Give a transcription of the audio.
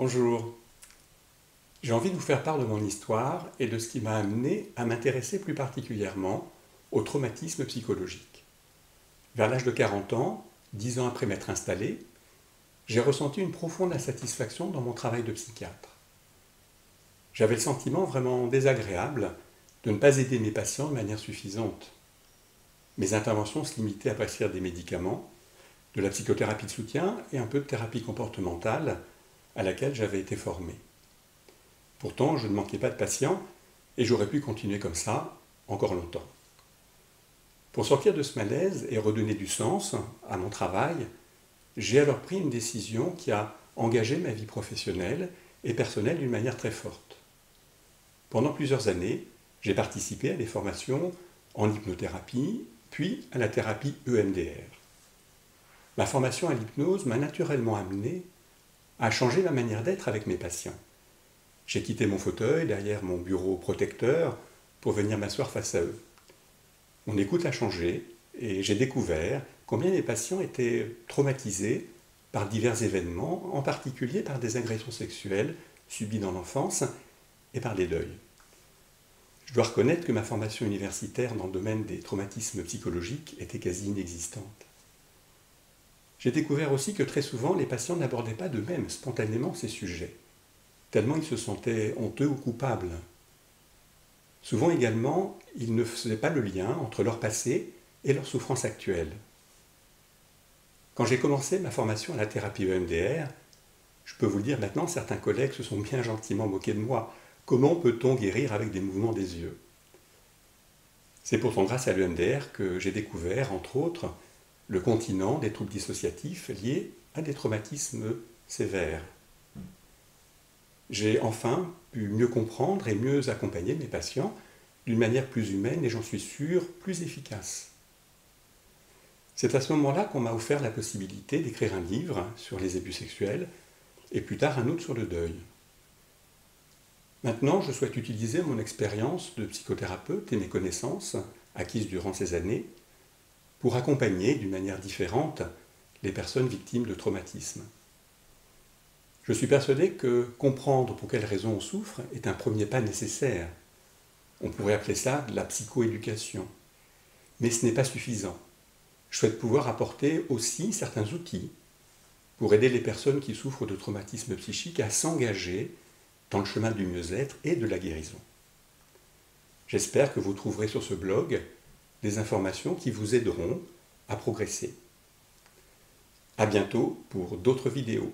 Bonjour, j'ai envie de vous faire part de mon histoire et de ce qui m'a amené à m'intéresser plus particulièrement au traumatisme psychologique. Vers l'âge de 40 ans, 10 ans après m'être installé, j'ai ressenti une profonde insatisfaction dans mon travail de psychiatre. J'avais le sentiment vraiment désagréable de ne pas aider mes patients de manière suffisante. Mes interventions se limitaient à prescrire des médicaments, de la psychothérapie de soutien et un peu de thérapie comportementale à laquelle j'avais été formé. Pourtant, je ne manquais pas de patients et j'aurais pu continuer comme ça encore longtemps. Pour sortir de ce malaise et redonner du sens à mon travail, j'ai alors pris une décision qui a engagé ma vie professionnelle et personnelle d'une manière très forte. Pendant plusieurs années, j'ai participé à des formations en hypnothérapie, puis à la thérapie EMDR. Ma formation à l'hypnose m'a naturellement amené à changer ma manière d'être avec mes patients. J'ai quitté mon fauteuil derrière mon bureau protecteur pour venir m'asseoir face à eux. Mon écoute a changé et j'ai découvert combien mes patients étaient traumatisés par divers événements, en particulier par des agressions sexuelles subies dans l'enfance et par des deuils. Je dois reconnaître que ma formation universitaire dans le domaine des traumatismes psychologiques était quasi inexistante. J'ai découvert aussi que très souvent les patients n'abordaient pas d'eux-mêmes spontanément ces sujets, tellement ils se sentaient honteux ou coupables. Souvent également, ils ne faisaient pas le lien entre leur passé et leur souffrance actuelle. Quand j'ai commencé ma formation à la thérapie EMDR, je peux vous le dire maintenant, certains collègues se sont bien gentiment moqués de moi. Comment peut-on guérir avec des mouvements des yeux? C'est pourtant grâce à l'EMDR que j'ai découvert, entre autres, le continent des troubles dissociatifs liés à des traumatismes sévères. J'ai enfin pu mieux comprendre et mieux accompagner mes patients d'une manière plus humaine et j'en suis sûr, plus efficace. C'est à ce moment-là qu'on m'a offert la possibilité d'écrire un livre sur les abus sexuels et plus tard un autre sur le deuil. Maintenant, je souhaite utiliser mon expérience de psychothérapeute et mes connaissances acquises durant ces années pour accompagner d'une manière différente les personnes victimes de traumatisme. Je suis persuadé que comprendre pour quelles raisons on souffre est un premier pas nécessaire. On pourrait appeler ça de la psychoéducation. Mais ce n'est pas suffisant. Je souhaite pouvoir apporter aussi certains outils pour aider les personnes qui souffrent de traumatisme psychique à s'engager dans le chemin du mieux-être et de la guérison. J'espère que vous trouverez sur ce blog des informations qui vous aideront à progresser. À bientôt pour d'autres vidéos.